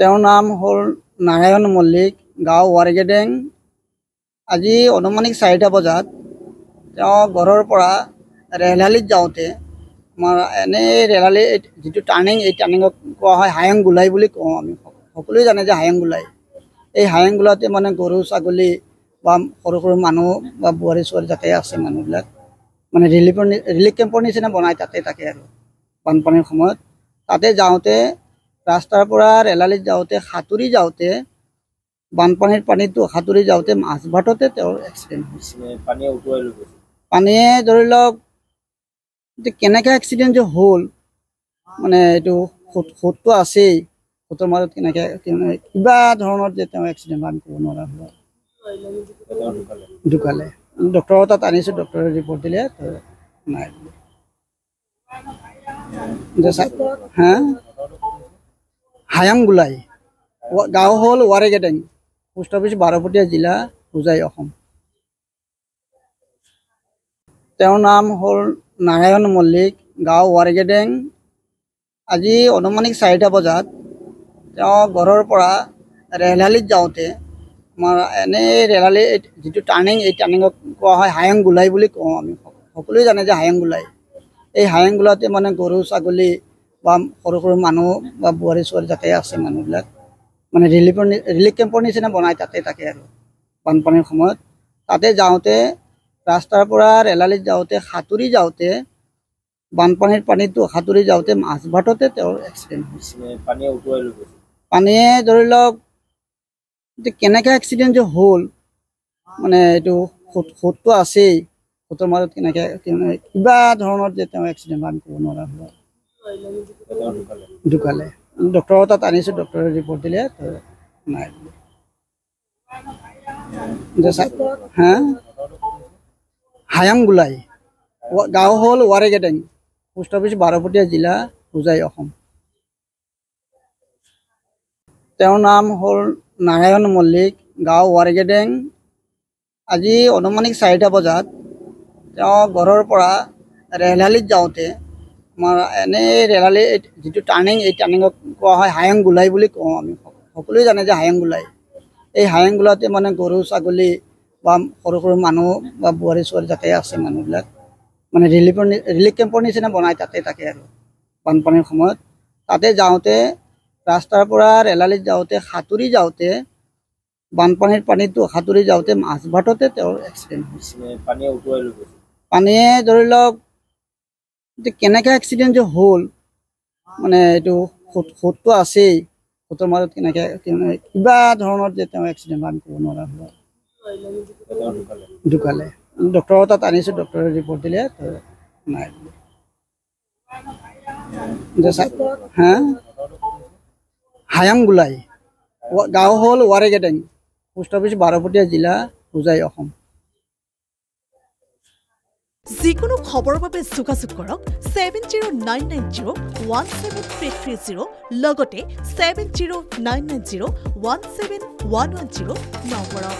তেওঁৰ নাম হ'ল নাৰায়ণ মল্লিক, গাঁও ৱাৰগেডেং। আজি অনুমানিক 4টা বজাত তেওঁ ঘৰৰ পৰা ৰেলালিত যাওঁতে আমাৰ ৰেলালি যিটো টাৰ্ণিং, এই টাৰ্ণিঙক কোৱা হয় হায়ং গোলাই বুলি কওঁ আমি। সকলোৱে জানে যে হায়ং গোলাই। এই হায়ং গোলাতে গৰু ছাগলী বা সৰু সৰু মানুহ বা বোৱাৰী ছোৱালী যাতে আছে মানুহবিলাক ৰিলিফ কেম্পৰ নিচিনা বনাই তাকে আৰু বানপানীৰ সময়ত তাতে যাওঁতে ৰাস্তাৰ পৰা ৰেলালিত যাওঁতে সাঁতুৰি যাওঁতে বানপানীৰ পানীটো সাঁতুৰি যাওঁতে মাজবাটতে তেওঁৰ এক্সিডেণ্ট হৈছে। পানীয়ে ধৰি লওক কেনেকৈ এক্সিডেণ্ট যে হ'ল এইটো সোঁতটো আছেই, সোঁতৰ মাজত কেনেকৈ কিবা ধৰণৰ যে তেওঁ এক্সিডেণ্ট আমি ক'ব নোৱাৰা হ'ল, ঢুকালে। ডক্টৰৰ তাত আনিছোঁ, ডক্টৰে ৰিপৰ্ট দিলে নাই বুলি। হায়াং গোলাই, গাঁও হ'ল ৱাৰগেডেং, পোষ্ট অফিচ বাৰপটীয়া, জিলা হোজাই, অসম। তেওঁৰ নাম হ'ল নাৰায়ণ মল্লিক, গাঁও ৱাৰগেডেং। আজি অনুমানিক 4টা বজাত তেওঁ ঘৰৰ পৰা ৰেলালিত যাওঁতে আমাৰ ৰেলালি যিটো টাৰ্ণিং, এই টাৰ্ণিঙক কোৱা হয় হায়ং গোলাই বুলি কওঁ আমি। সকলোৱে জানে যে হায়ং গোলাই। এই হায়ং গোলাতে গৰু ছাগলী বা সৰু সৰু মানুহ বা বোৱাৰী ছোৱালী যাতে আছে মানুহবিলাক ৰিলিফ কেম্পৰ নিচিনা বনাই তাকে আৰু বানপানীৰ সময়ত তাতে যাওঁতে ৰাস্তাৰ পৰা ৰেলালিত যাওঁতে সাঁতুৰি যাওঁতে বানপানীৰ পানীটো সাঁতুৰি যাওঁতে মাজবাটতে তেওঁৰ এক্সিডেণ্ট হৈছে। পানীয়ে ধৰি লওক কেনেকৈ এক্সিডেণ্ট যে হ'ল এইটো সোঁতটো আছেই, সোঁতৰ মাজত কেনেকৈ কিবা ধৰণৰ যে তেওঁ এক্সিডেণ্ট আমি ক'ব নোৱাৰা হ'ল, ঢুকালে। ডক্টৰৰ তাত আনিছোঁ, ডক্টৰে ৰিপৰ্ট দিলে নাই বুলি। হায়াং গোলাই, গাঁও হ'ল ৱাৰগেডেং, পোষ্ট অফিচ বাৰপটীয়া, জিলা হোজাই, অসম। তেওঁৰ নাম হ'ল নাৰায়ণ মল্লিক, গাঁও ৱাৰগেডেং। আজি অনুমানিক 4টা বজাত তেওঁ ঘৰৰ পৰা ৰেলালিত যাওঁতে আমাৰ ৰেলালি যিটো টাৰ্ণিং, এই টাৰ্ণিঙক কোৱা হয় হায়ং গোলাই বুলি কওঁ আমি। সকলোৱে জানে যে হায়ং গোলাই। এই হায়ং গোলাতে গৰু ছাগলী বা সৰু সৰু মানুহ বা বোৱাৰী ছোৱালী যাতে আছে মানুহবিলাক ৰিলিফ কেম্পৰ নিচিনা বনাই তাকে আৰু বানপানীৰ সময়ত তাতে যাওঁতে ৰাস্তাৰ পৰা ৰেলালিত যাওঁতে সাঁতুৰি যাওঁতে বানপানীৰ পানীটো সাঁতুৰি যাওঁতে মাজবাটতে তেওঁৰ এক্সিডেণ্ট হৈছে। পানীয়ে ধৰি লওক কেনেকৈ এক্সিডেণ্ট যে হ'ল এইটো সোঁতটো আছেই, সোঁতৰ মাজত কেনেকৈ কিবা ধৰণৰ যে তেওঁ এক্সিডেণ্ট আমি ক'ব নোৱাৰা হ'ল, ঢুকালে। ডক্টৰৰ তাত আনিছোঁ, ডক্টৰে ৰিপৰ্ট দিলে নাই বুলি। হায়াং গোলাই, গাঁও হ'ল ৱাৰগেডেং, পোষ্ট অফিচ বাৰপটীয়া, জিলা হোজাই, অসম। যিকোনো খবৰৰ বাবে যোগাযোগ কৰক 7099017330 লগতে 7099017110 নম্বৰত।